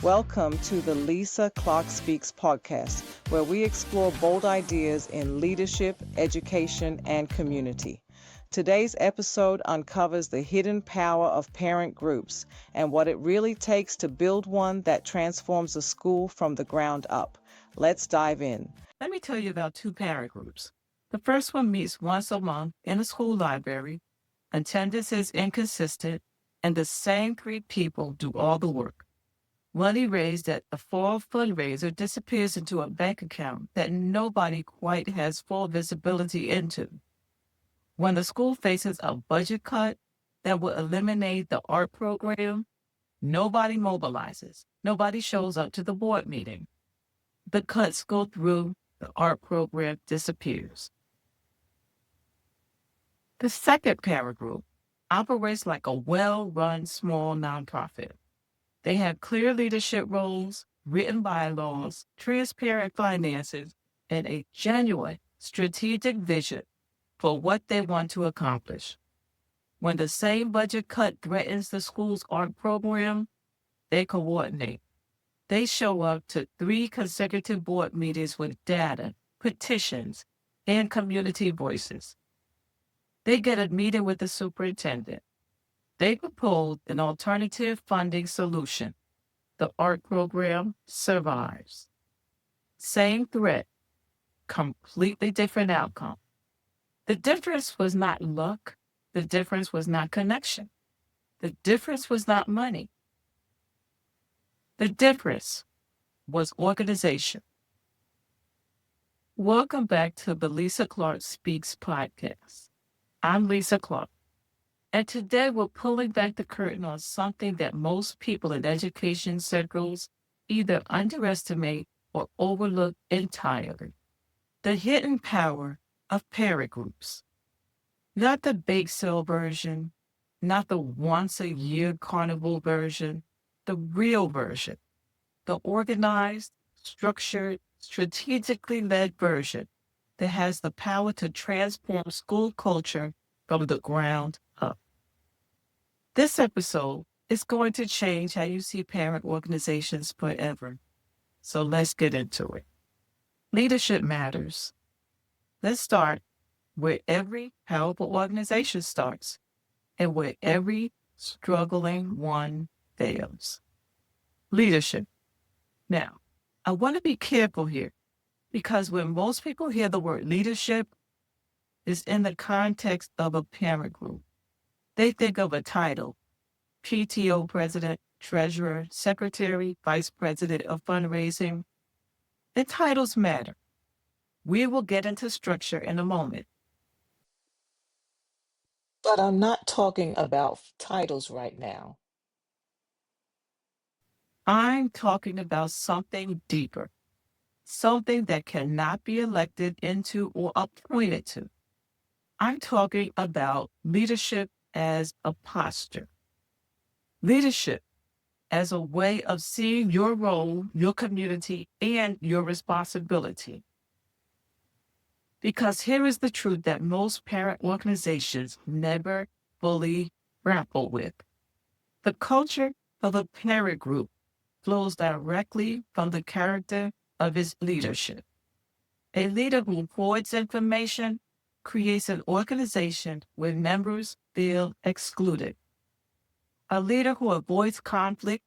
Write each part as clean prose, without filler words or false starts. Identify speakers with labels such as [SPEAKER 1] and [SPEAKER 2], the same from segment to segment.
[SPEAKER 1] Welcome to the Lisa Clark Speaks podcast, where we explore bold ideas in leadership, education, and community. Today's episode uncovers the hidden power of parent groups and what it really takes to build one that transforms a school from the ground up. Let's dive in.
[SPEAKER 2] Let me tell you about two parent groups. The first one meets once a month in a school library. Attendance is inconsistent, and the same three people do all the work. Money raised at the fall fundraiser disappears into a bank account that nobody quite has full visibility into. When the school faces a budget cut that will eliminate the art program, nobody mobilizes. Nobody shows up to the board meeting. The cuts go through, the art program disappears. The second parent group operates like a well-run small nonprofit. They have clear leadership roles, written bylaws, transparent finances, and a genuine strategic vision for what they want to accomplish. When the same budget cut threatens the school's art program, they coordinate. They show up to 3 consecutive board meetings with data, petitions, and community voices. They get a meeting with the superintendent. They propose an alternative funding solution. The art program survives. Same threat, completely different outcome. The difference was not luck. The difference was not connection. The difference was not money. The difference was organization. Welcome back to the Lisa Clark Speaks podcast. I'm Lisa Clark, and today we're pulling back the curtain on something that most people in education circles either underestimate or overlook entirely: the hidden power of parent groups. Not the bake sale version, not the once-a-year carnival version, the real version, the organized, structured, strategically led version that has the power to transform school culture from the ground up. This episode is going to change how you see parent organizations forever. So let's get into it. Leadership matters. Let's start where every powerful organization starts and where every struggling one fails. Leadership. Now, I want to be careful here, because when most people hear the word leadership, it's in the context of a parent group. They think of a title: PTO president, treasurer, secretary, vice president of fundraising. The titles matter. We will get into structure in a moment. But I'm not talking about titles right now. I'm talking about something deeper, something that cannot be elected into or appointed to. I'm talking about leadership as a posture, leadership as a way of seeing your role, your community, and your responsibility. Because here is the truth that most parent organizations never fully grapple with. The culture of a parent group flows directly from the character of its leadership. A leader who hoards information creates an organization where members feel excluded. A leader who avoids conflict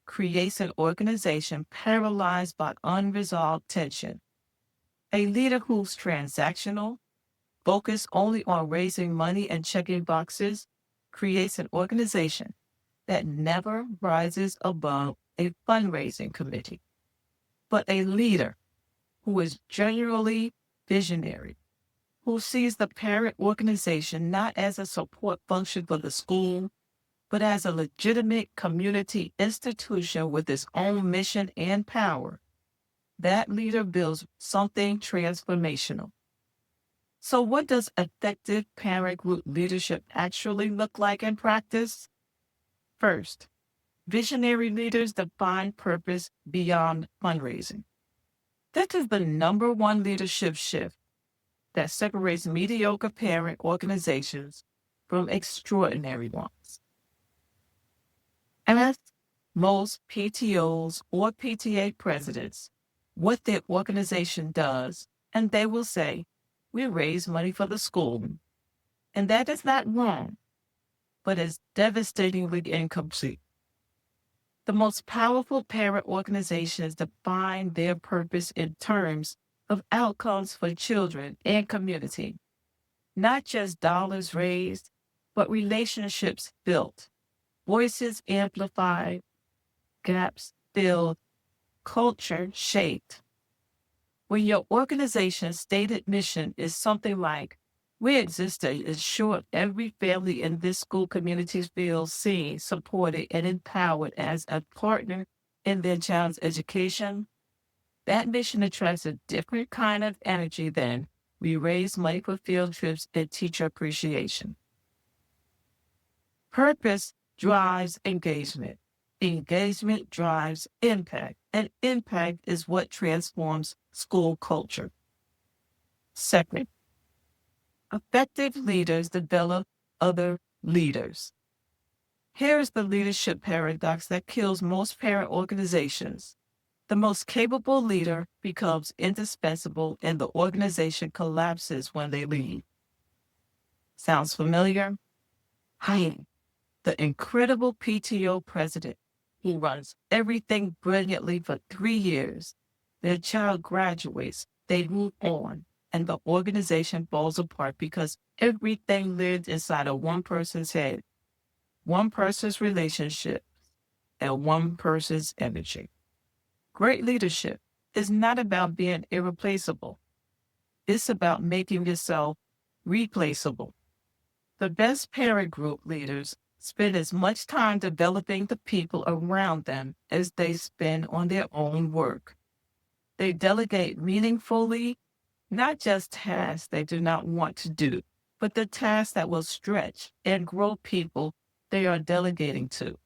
[SPEAKER 2] creates an organization paralyzed by unresolved tension. A leader who's transactional, focused only on raising money and checking boxes, creates an organization that never rises above a fundraising committee. But a leader who is genuinely visionary, who sees the parent organization not as a support function for the school, but as a legitimate community institution with its own mission and power, that leader builds something transformational. So what does effective parent group leadership actually look like in practice? First, visionary leaders define purpose beyond fundraising. This is the number one leadership shift that separates mediocre parent organizations from extraordinary ones. Ask most PTOs or PTA presidents what their organization does, and they will say, "We raise money for the school." And that is not wrong, but is devastatingly incomplete. The most powerful parent organizations define their purpose in terms of outcomes for children and community, not just dollars raised, but relationships built, voices amplified, gaps filled, culture shaped. When your organization's stated mission is something like, "We exist to ensure every family in this school community feels seen, supported, and empowered as a partner in their child's education," that mission attracts a different kind of energy than "We raise money for field trips and teacher appreciation." Purpose drives engagement. Engagement drives impact, and impact is what transforms school culture. Second, effective leaders develop other leaders. Here is the leadership paradox that kills most parent organizations. The most capable leader becomes indispensable and the organization collapses when they leave. Sounds familiar? Hi, the incredible PTO president who runs everything brilliantly for 3 years. Their child graduates, they move on, and the organization falls apart because everything lived inside of one person's head, one person's relationship, and one person's energy. Great leadership is not about being irreplaceable. It's about making yourself replaceable. The best parent group leaders spend as much time developing the people around them as they spend on their own work. They delegate meaningfully, not just tasks they do not want to do, but the tasks that will stretch and grow people they are delegating to.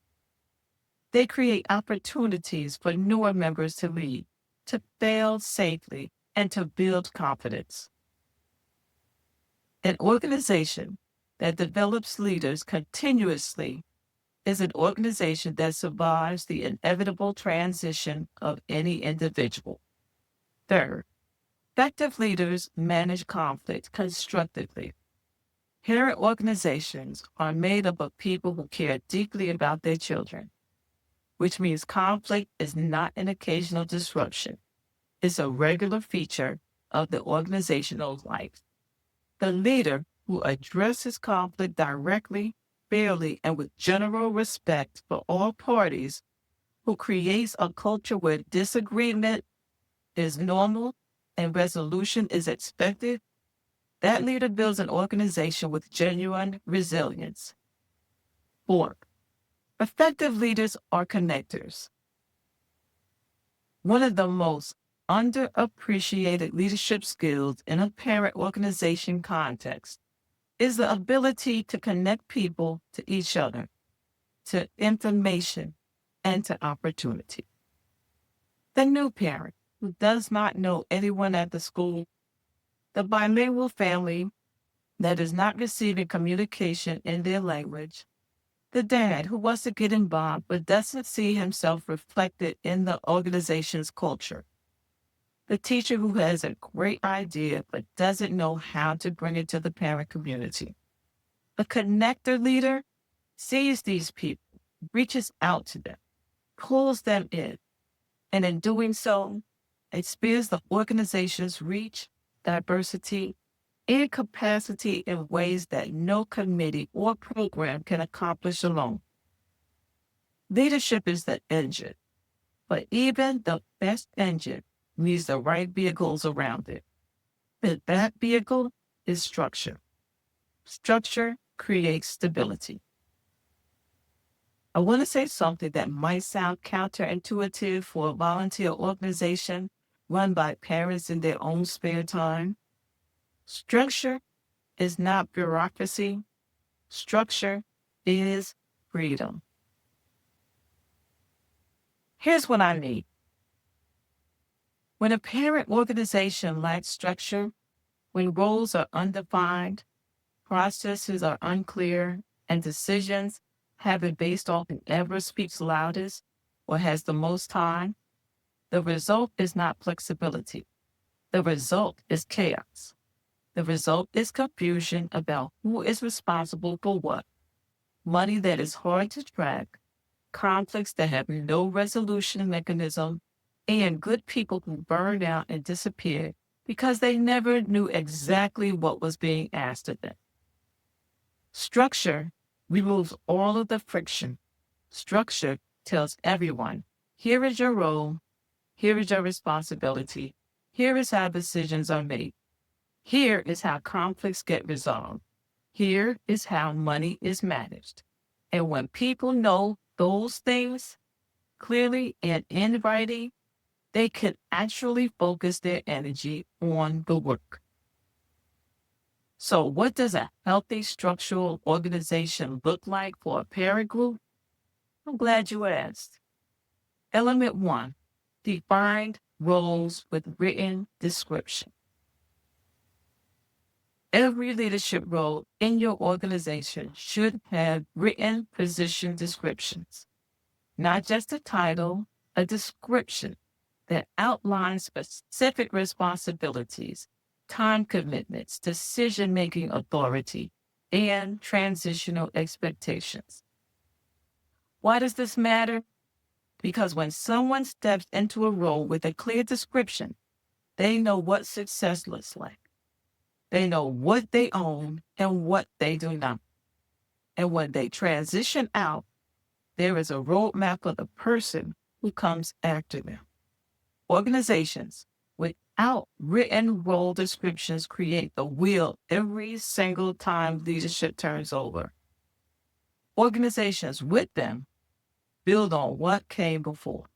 [SPEAKER 2] They create opportunities for newer members to lead, to fail safely, and to build confidence. An organization that develops leaders continuously is an organization that survives the inevitable transition of any individual. Third, effective leaders manage conflict constructively. Parent organizations are made up of people who care deeply about their children, which means conflict is not an occasional disruption. It's a regular feature of the organizational life. The leader who addresses conflict directly, fairly, and with general respect for all parties, who creates a culture where disagreement is normal and resolution is expected, that leader builds an organization with genuine resilience. Fourth, effective leaders are connectors. One of the most underappreciated leadership skills in a parent organization context is the ability to connect people to each other, to information, and to opportunity. The new parent who does not know anyone at the school, the bilingual family that is not receiving communication in their language, the dad who wants to get involved but doesn't see himself reflected in the organization's culture, the teacher who has a great idea but doesn't know how to bring it to the parent community. A connector leader sees these people, reaches out to them, pulls them in, and in doing so, expands the organization's reach, diversity, and capacity in ways that no committee or program can accomplish alone. Leadership is the engine, but even the best engine needs the right vehicles around it. And that vehicle is structure. Structure creates stability. I want to say something that might sound counterintuitive for a volunteer organization run by parents in their own spare time. Structure is not bureaucracy. Structure is freedom. Here's what I mean. When a parent organization lacks structure, when roles are undefined, processes are unclear, and decisions have been based on whoever speaks loudest, or has the most time, the result is not flexibility. The result is chaos. The result is confusion about who is responsible for what, money that is hard to track, conflicts that have no resolution mechanism, and good people who burn out and disappear because they never knew exactly what was being asked of them. Structure removes all of the friction. Structure tells everyone, here is your role, here is your responsibility, here is how decisions are made, here is how conflicts get resolved, here is how money is managed. And when people know those things clearly and in writing, they can actually focus their energy on the work. So what does a healthy structural organization look like for a parent group? I'm glad you asked. Element 1, defined roles with written description. Every leadership role in your organization should have written position descriptions, not just a title, a description that outlines specific responsibilities, time commitments, decision-making authority, and transitional expectations. Why does this matter? Because when someone steps into a role with a clear description, they know what success looks like. They know what they own and what they do not. And when they transition out, there is a roadmap for the person who comes after them. Organizations without written role descriptions create the wheel every single time leadership turns over. Organizations with them build on what came before.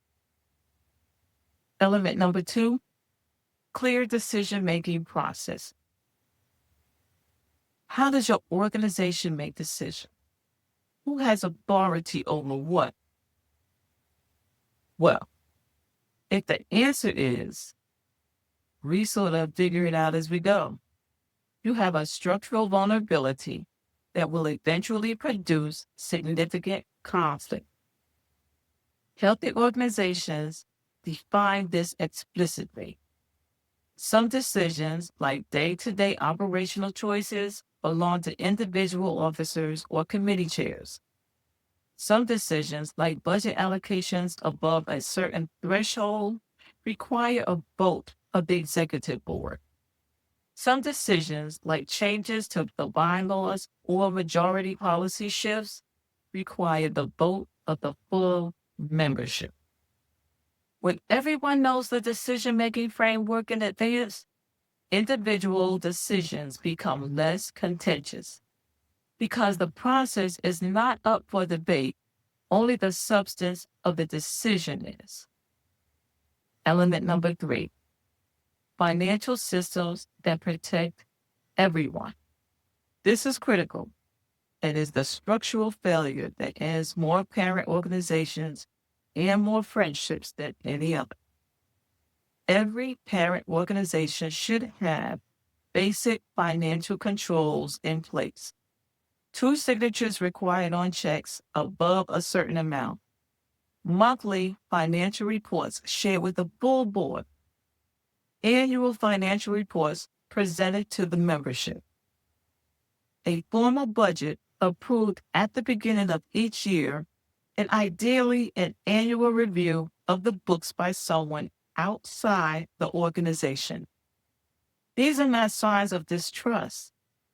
[SPEAKER 2] Element number 2, clear decision-making process. How does your organization make decisions? Who has authority over what? Well, if the answer is, we sort of figure it out as we go, you have a structural vulnerability that will eventually produce significant conflict. Healthy organizations define this explicitly. Some decisions, like day-to-day operational choices, belong to individual officers or committee chairs. Some decisions, like budget allocations above a certain threshold, require a vote of the executive board. Some decisions, like changes to the bylaws or majority policy shifts, require the vote of the full membership. When everyone knows the decision-making framework in advance, individual decisions become less contentious because the process is not up for debate, only the substance of the decision is. Element number 3, financial systems that protect everyone. This is critical. It is the structural failure that ends more parent organizations and more friendships than any other. Every parent organization should have basic financial controls in place. 2 signatures required on checks above a certain amount. Monthly financial reports shared with the full board. Annual financial reports presented to the membership. A formal budget approved at the beginning of each year, and ideally an annual review of the books by someone outside the organization. These are not signs of distrust.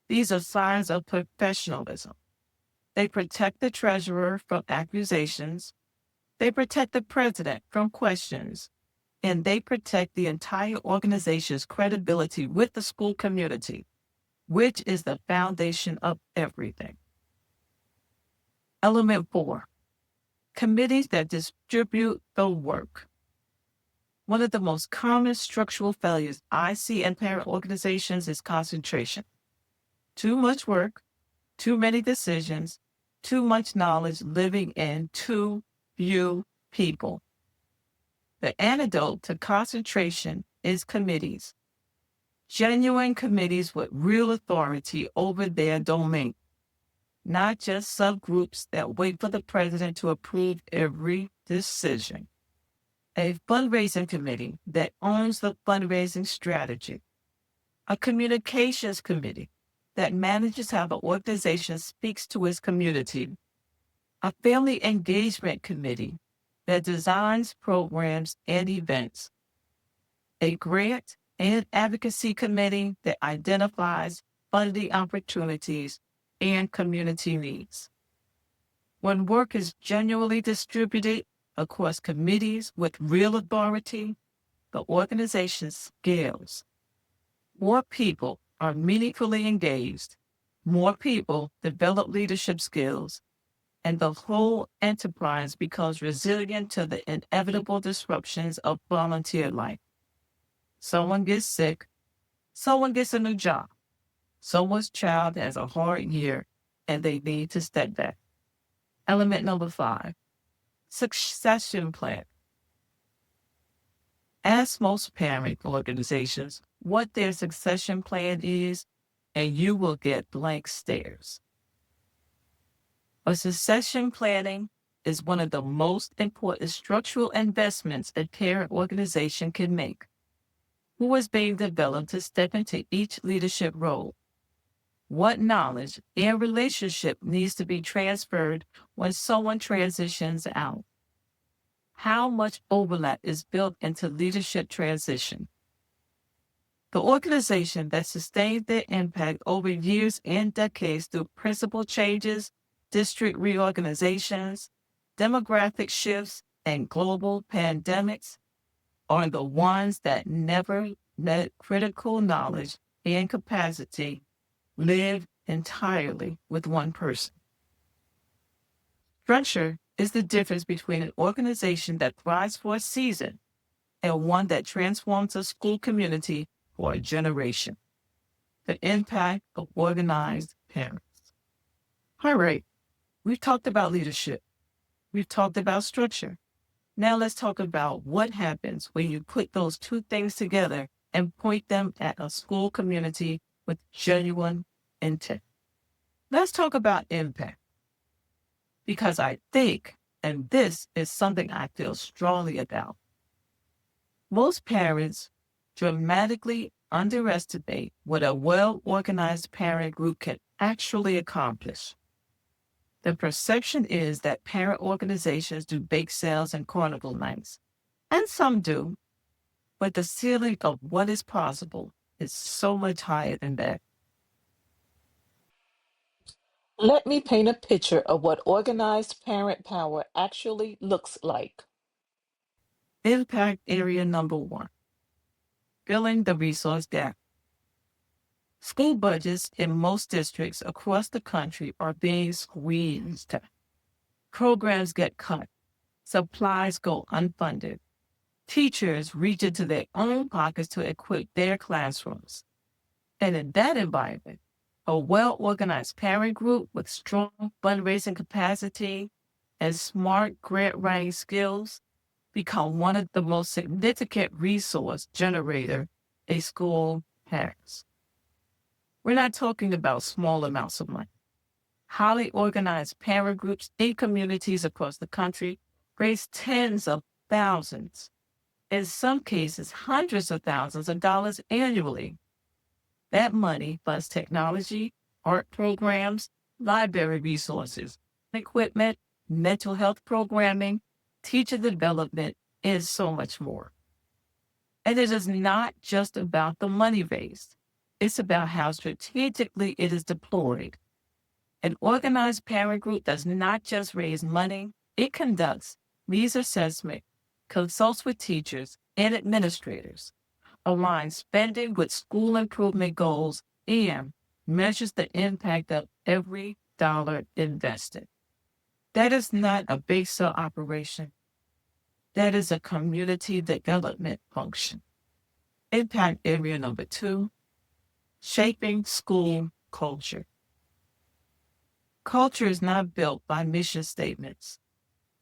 [SPEAKER 2] These are signs of professionalism. They protect the treasurer from accusations. They protect the president from questions. And they protect the entire organization's credibility with the school community, which is the foundation of everything. Element 4, committees that distribute the work. One of the most common structural failures I see in parent organizations is concentration. Too much work, too many decisions, too much knowledge living in too few people. The antidote to concentration is committees. Genuine committees with real authority over their domain, not just subgroups that wait for the president to approve every decision. A fundraising committee that owns the fundraising strategy. A communications committee that manages how the organization speaks to its community. A family engagement committee that designs programs and events. A grant and advocacy committee that identifies funding opportunities and community needs. When work is genuinely distributed across committees with real authority, the organization scales. More people are meaningfully engaged, more people develop leadership skills, and the whole enterprise becomes resilient to the inevitable disruptions of volunteer life. Someone gets sick, someone gets a new job, someone's child has a hard year, and they need to step back. Element number 5, succession plan. Ask most parent organizations what their succession plan is, and you will get blank stares. A succession planning is one of the most important structural investments a parent organization can make. Who is being developed to step into each leadership role? What knowledge and relationship needs to be transferred when someone transitions out? How much overlap is built into leadership transition? The organization that sustains their impact over years and decades through principal changes, district reorganizations, demographic shifts, and global pandemics are the ones that never let critical knowledge and capacity live entirely with one person. Structure is the difference between an organization that thrives for a season and one that transforms a school community for a generation. The impact of organized parents. All right, we've talked about leadership. We've talked about structure. Now let's talk about what happens when you put those two things together and point them at a school community with genuine intent. Let's talk about impact. Because I think, and this is something I feel strongly about, most parents dramatically underestimate what a well-organized parent group can actually accomplish. The perception is that parent organizations do bake sales and carnival nights, and some do, but the ceiling of what is possible is so much higher than that. Let me paint a picture of what organized parent power actually looks like. Impact area number 1, filling the resource gap. School budgets in most districts across the country are being squeezed. Programs get cut, supplies go unfunded. Teachers reach into their own pockets to equip their classrooms. And in that environment, a well-organized parent group with strong fundraising capacity and smart grant writing skills become one of the most significant resource generator a school has. We're not talking about small amounts of money. Highly organized parent groups in communities across the country raise tens of thousands, in some cases hundreds of thousands of dollars annually. That money funds technology, art programs, library resources, equipment, mental health programming, teacher development, and so much more. And it is not just about the money raised. It's about how strategically it is deployed. An organized parent group does not just raise money, it conducts needs assessment, consults with teachers and administrators, aligns spending with school improvement goals, and measures the impact of every dollar invested. That is not a bake sale operation. That is a community development function. Impact area number 2, shaping school culture. Culture is not built by mission statements.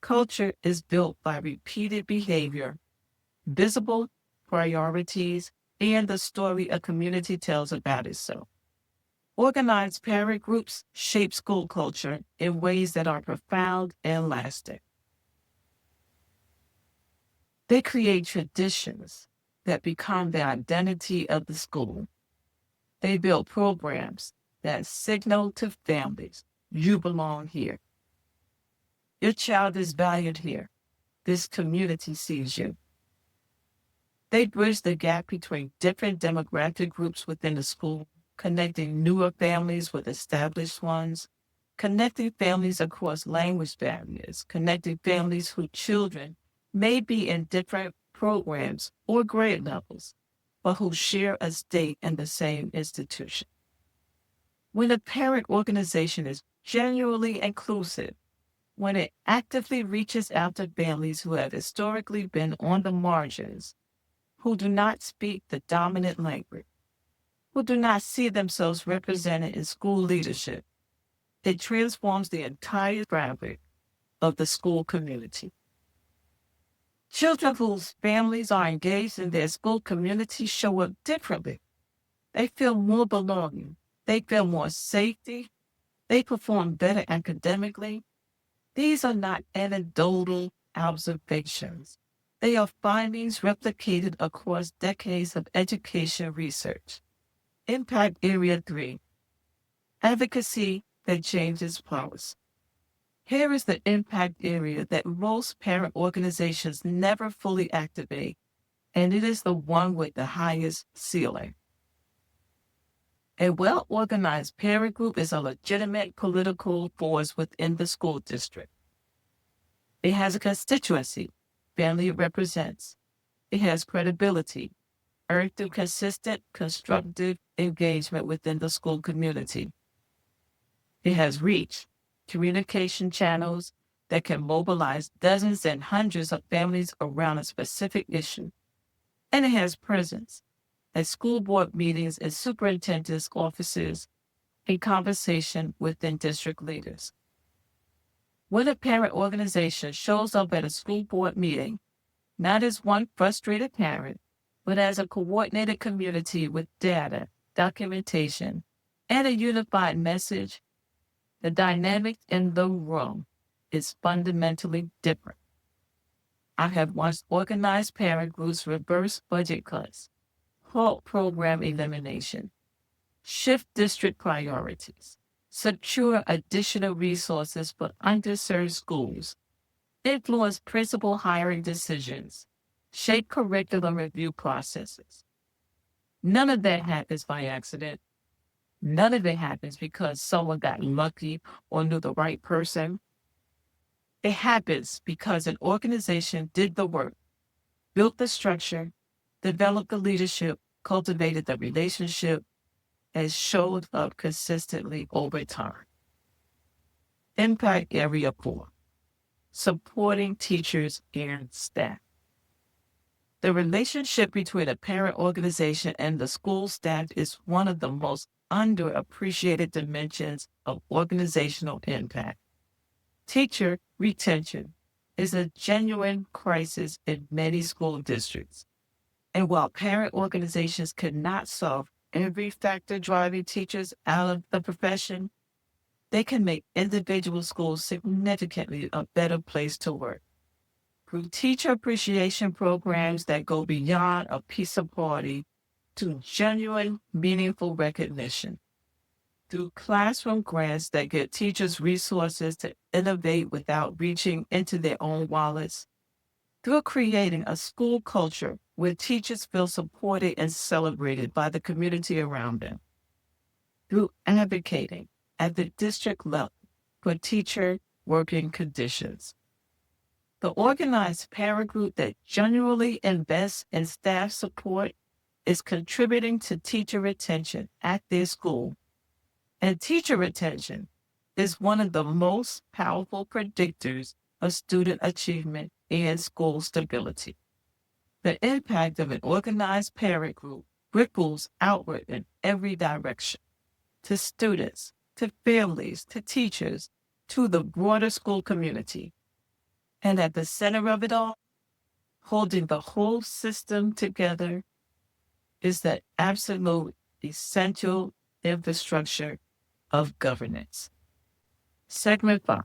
[SPEAKER 2] Culture is built by repeated behavior, visible priorities, and the story a community tells about itself. Organized parent groups shape school culture in ways that are profound and lasting. They create traditions that become the identity of the school. They build programs that signal to families, you belong here. Your child is valued here. This community sees you. They bridge the gap between different demographic groups within the school, connecting newer families with established ones, connecting families across language barriers, connecting families whose children may be in different programs or grade levels, but who share a stake in the same institution. When a parent organization is genuinely inclusive, when it actively reaches out to families who have historically been on the margins, who do not speak the dominant language, who do not see themselves represented in school leadership, it transforms the entire fabric of the school community. Children whose families are engaged in their school community show up differently. They feel more belonging. They feel more safety. They perform better academically. These are not anecdotal observations. They are findings replicated across decades of education research. Impact Area 3, advocacy that changes policy. Here is the impact area that most parent organizations never fully activate, and it is the one with the highest ceiling. A well-organized parent group is a legitimate political force within the school district. It has a constituency, family it represents. It has credibility, earned through consistent, constructive engagement within the school community. It has reach, communication channels that can mobilize dozens and hundreds of families around a specific issue. And it has presence at school board meetings and superintendent's offices in conversation within district leaders. When a parent organization shows up at a school board meeting, not as one frustrated parent, but as a coordinated community with data, documentation, and a unified message, the dynamic in the room is fundamentally different. I have once organized parent groups reverse budget cuts, halt program elimination, shift district priorities, secure additional resources for underserved schools, influence principal hiring decisions, shape curriculum review processes. None of that happens by accident. None of it happens because someone got lucky or knew the right person. It happens because an organization did the work, built the structure, developed the leadership, cultivated the relationship, and showed up consistently over time. Impact Area 4, supporting teachers and staff. The relationship between a parent organization and the school staff is one of the most underappreciated dimensions of organizational impact. Teacher retention is a genuine crisis in many school districts. And while parent organizations cannot solve every factor driving teachers out of the profession, they can make individual schools significantly a better place to work. Through teacher appreciation programs that go beyond a pizza party to genuine, meaningful recognition. Through classroom grants that give teachers resources to innovate without reaching into their own wallets. Through creating a school culture where teachers feel supported and celebrated by the community around them. Through advocating at the district level for teacher working conditions. The organized parent group that genuinely invests in staff support is contributing to teacher retention at their school. And teacher retention is one of the most powerful predictors of student achievement and school stability. The impact of an organized parent group ripples outward in every direction, to students, to families, to teachers, to the broader school community. And at the center of it all, holding the whole system together, is the absolute essential infrastructure of governance. Segment 5,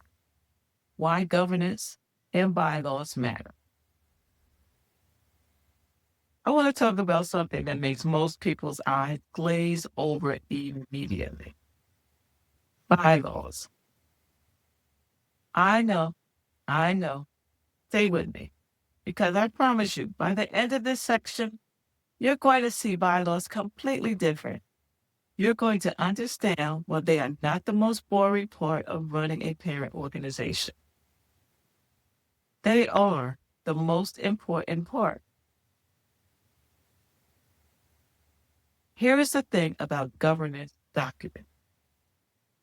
[SPEAKER 2] Why Governance and Bylaws Matter. I want to talk about something that makes most people's eyes glaze over immediately. Bylaws. I know, I know. Stay with me. Because I promise you, by the end of this section, you're going to see bylaws completely different. You're going to understand why they are not the most boring part of running a parent organization. They are the most important part. Here is the thing about governance documents.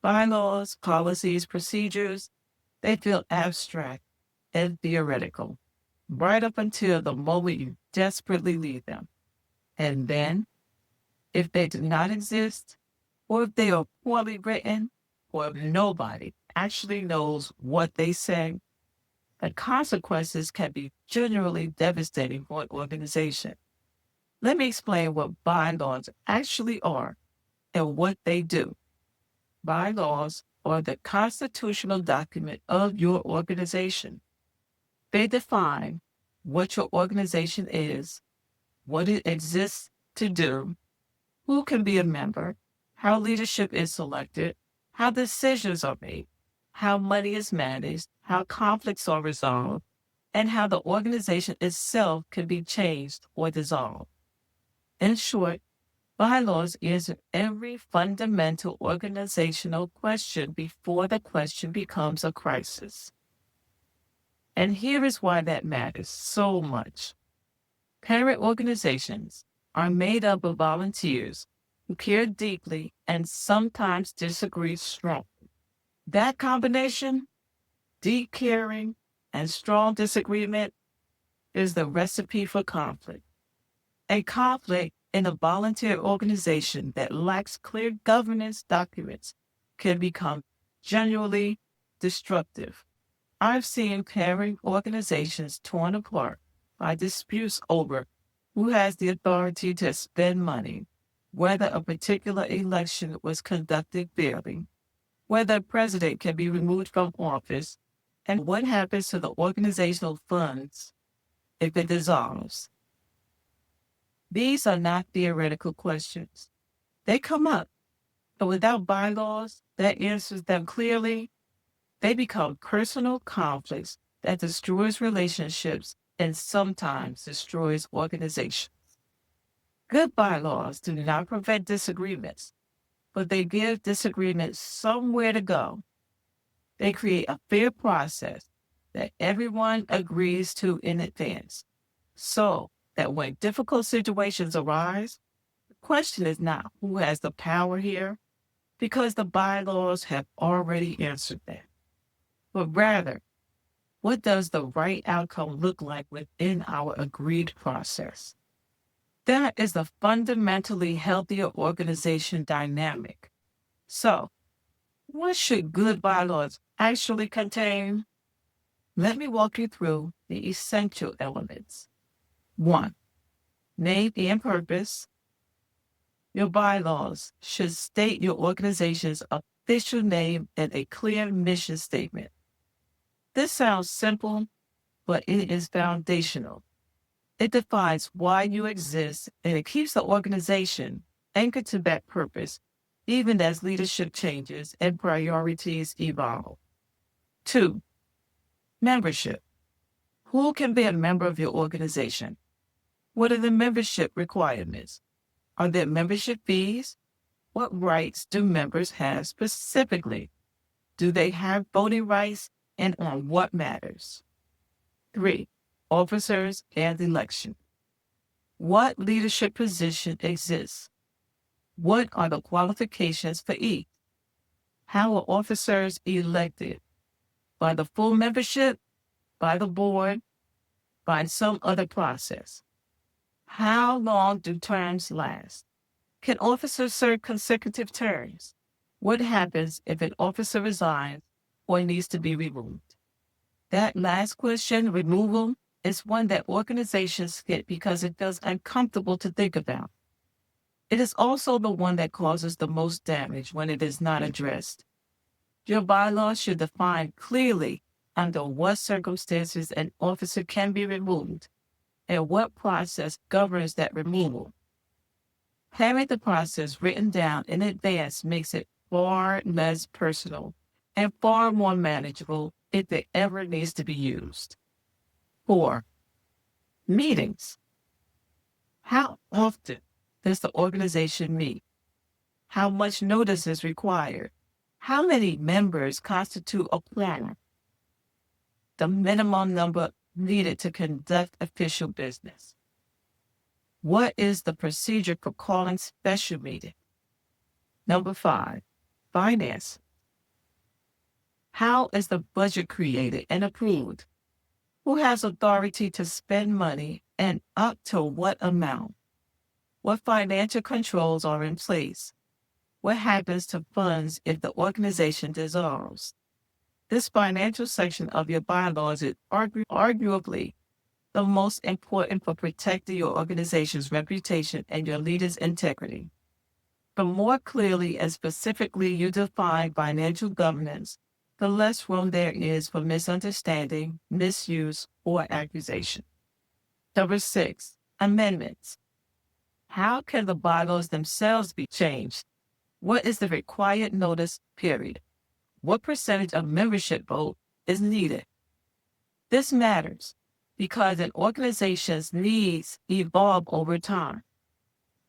[SPEAKER 2] Bylaws, policies, procedures, they feel abstract and theoretical, right up until the moment you desperately need them. And then, if they do not exist, or if they are poorly written, or if nobody actually knows what they say, the consequences can be generally devastating for an organization. Let me explain what bylaws actually are and what they do. Bylaws are the constitutional document of your organization. They define what your organization is, what it exists to do, who can be a member, how leadership is selected, how decisions are made, how money is managed, how conflicts are resolved, and how the organization itself can be changed or dissolved. In short, bylaws answer every fundamental organizational question before the question becomes a crisis. And here is why that matters so much. Parent organizations are made up of volunteers who care deeply and sometimes disagree strongly. That combination, deep caring and strong disagreement, is the recipe for conflict. A conflict in a volunteer organization that lacks clear governance documents can become genuinely destructive. I've seen parent organizations torn apart by disputes over who has the authority to spend money, whether a particular election was conducted fairly, whether a president can be removed from office, and what happens to the organizational funds if it dissolves. These are not theoretical questions. They come up, but without bylaws that answers them clearly, they become personal conflicts that destroys relationships and sometimes destroys organizations. Good bylaws do not prevent disagreements, but they give disagreements somewhere to go. They create a fair process that everyone agrees to in advance, so that when difficult situations arise, the question is not who has the power here, because the bylaws have already answered that, but rather, what does the right outcome look like within our agreed process? That is the fundamentally healthier organization dynamic. So, what should good bylaws actually contain? Let me walk you through the essential elements. 1. Name and purpose. Your bylaws should state your organization's official name and a clear mission statement. This sounds simple, but it is foundational. It defines why you exist and it keeps the organization anchored to that purpose, even as leadership changes and priorities evolve. 2. Membership. Who can be a member of your organization? What are the membership requirements? Are there membership fees? What rights do members have specifically? Do they have voting rights and on what matters? 3. Officers and election. What leadership position exists? What are the qualifications for each? How are officers elected? By the full membership? By the board? By some other process? How long do terms last? Can officers serve consecutive terms? What happens if an officer resigns or needs to be removed? That last question, removal, is one that organizations get because it feels uncomfortable to think about. It is also the one that causes the most damage when it is not addressed. Your bylaws should define clearly under what circumstances an officer can be removed, and what process governs that removal. Having the process written down in advance makes it far less personal and far more manageable if it ever needs to be used. 4. Meetings. How often does the organization meet? How much notice is required? How many members constitute a quorum? The minimum number needed to conduct official business. What is the procedure for calling special meeting? Number 5, finance. How is the budget created and approved? Who has authority to spend money and up to what amount? What financial controls are in place? What happens to funds if the organization dissolves? This financial section of your bylaws is arguably the most important for protecting your organization's reputation and your leaders' integrity. The more clearly and specifically you define financial governance, the less room there is for misunderstanding, misuse, or accusation. Number 6, amendments. How can the bylaws themselves be changed? What is the required notice period? What percentage of membership vote is needed? This matters because an organization's needs evolve over time.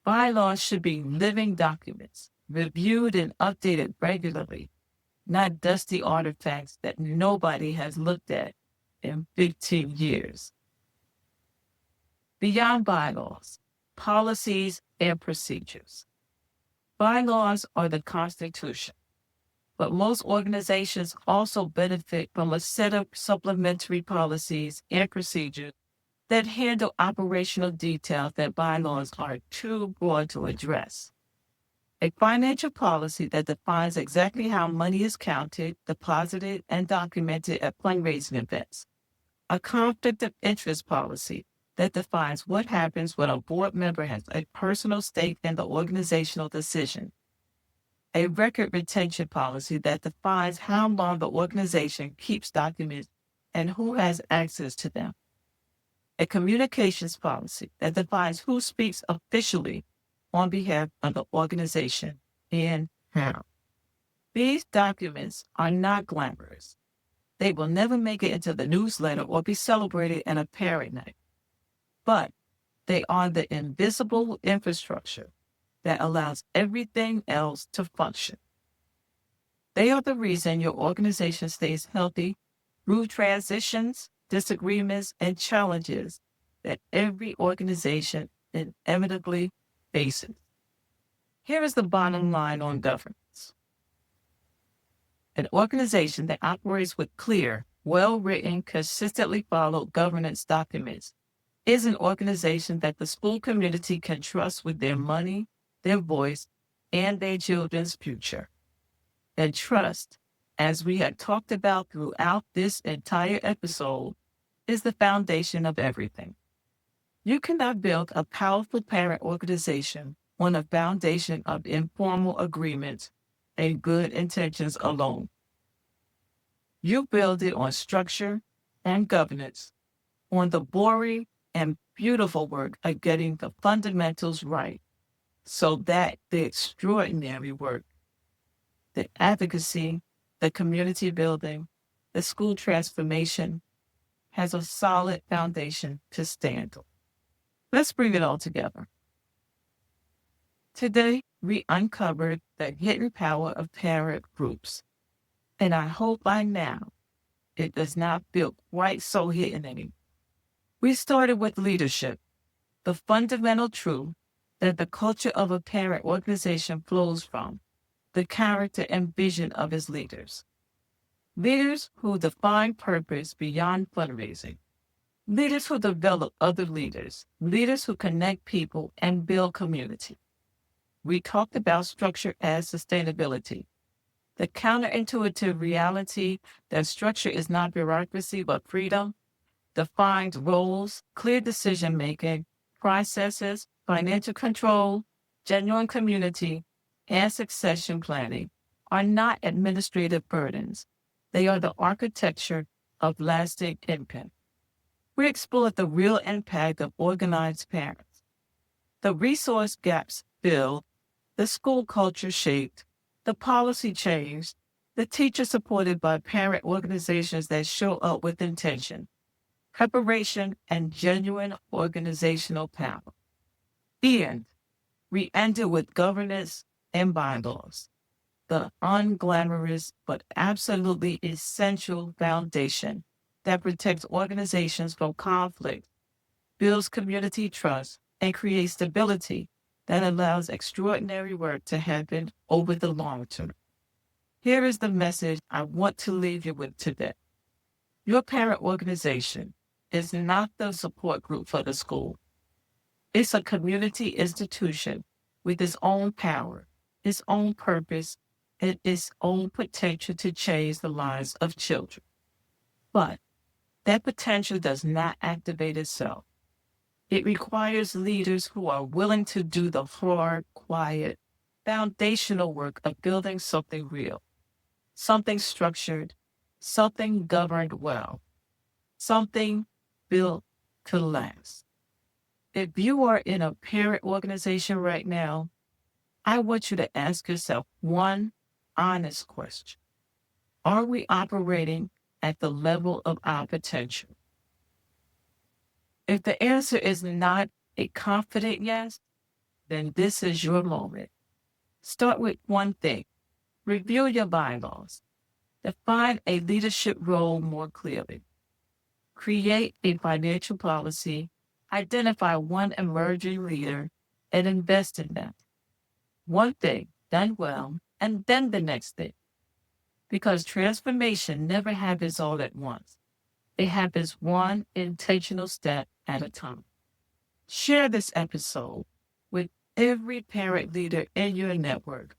[SPEAKER 2] Bylaws should be living documents, reviewed and updated regularly, not dusty artifacts that nobody has looked at in 15 years. Beyond bylaws, policies and procedures. Bylaws are the Constitution, but most organizations also benefit from a set of supplementary policies and procedures that handle operational details that bylaws are too broad to address. A financial policy that defines exactly how money is counted, deposited, and documented at fundraising events. A conflict of interest policy that defines what happens when a board member has a personal stake in the organizational decision. A record retention policy that defines how long the organization keeps documents and who has access to them. A communications policy that defines who speaks officially on behalf of the organization and how. These documents are not glamorous. They will never make it into the newsletter or be celebrated in a parade night. But they are the invisible infrastructure that allows everything else to function. They are the reason your organization stays healthy through transitions, disagreements, and challenges that every organization inevitably faces. Here is the bottom line on governance. An organization that operates with clear, well-written, consistently followed governance documents is an organization that the school community can trust with their money, their voice, and their children's future. And trust, as we have talked about throughout this entire episode, is the foundation of everything. You cannot build a powerful parent organization on a foundation of informal agreements and good intentions alone. You build it on structure and governance, on the boring and beautiful work of getting the fundamentals right, so that the extraordinary work, the advocacy, the community building, the school transformation, has a solid foundation to stand on. Let's bring it all together. Today, we uncovered the hidden power of parent groups, and I hope by now it does not feel quite so hidden anymore. We started with leadership, the fundamental truth that the culture of a parent organization flows from the character and vision of its leaders. Leaders who define purpose beyond fundraising. Leaders who develop other leaders. Leaders who connect people and build community. We talked about structure as sustainability. The counterintuitive reality that structure is not bureaucracy but freedom, defined roles, clear decision-making, processes, financial control, genuine community, and succession planning are not administrative burdens. They are the architecture of lasting impact. We explored the real impact of organized parents, the resource gaps filled, the school culture shaped, the policy changed, the teachers supported by parent organizations that show up with intention, preparation, and genuine organizational power. And we ended with governance and bylaws, the unglamorous but absolutely essential foundation that protects organizations from conflict, builds community trust, and creates stability that allows extraordinary work to happen over the long term. Here is the message I want to leave you with today. Your parent organization is not the support group for the school. It's a community institution with its own power, its own purpose, and its own potential to change the lives of children. But that potential does not activate itself. It requires leaders who are willing to do the hard, quiet, foundational work of building something real, something structured, something governed well, something built to last. If you are in a parent organization right now, I want you to ask yourself one honest question. Are we operating at the level of our potential? If the answer is not a confident yes, then this is your moment. Start with one thing. Review your bylaws. Define a leadership role more clearly. Create a financial policy. Identify one emerging leader and invest in them. One thing done well, and then the next thing. Because transformation never happens all at once. It happens one intentional step at a time. Share this episode with every parent leader in your network,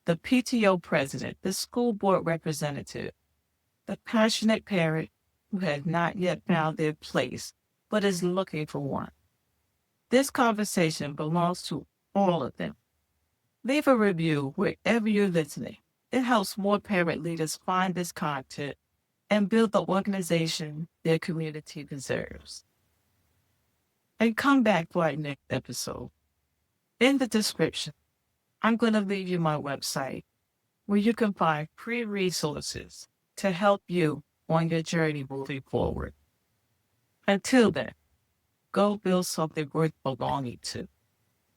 [SPEAKER 2] the PTO president, the school board representative, the passionate parent who has not yet found their place but is looking for one. This conversation belongs to all of them. Leave a review wherever you're listening. It helps more parent leaders find this content and build the organization their community deserves. And come back for our next episode. In the description, I'm going to leave you my website where you can find free resources to help you on your journey moving forward. Until then, go build something worth belonging to.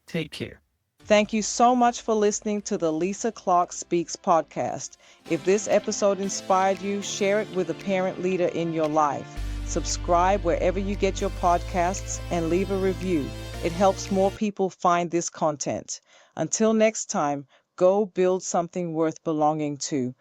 [SPEAKER 2] Take care.
[SPEAKER 1] Thank you so much for listening to the Lisa Clark Speaks podcast. If this episode inspired you, share it with a parent leader in your life. Subscribe wherever you get your podcasts and leave a review. It helps more people find this content. Until next time, go build something worth belonging to.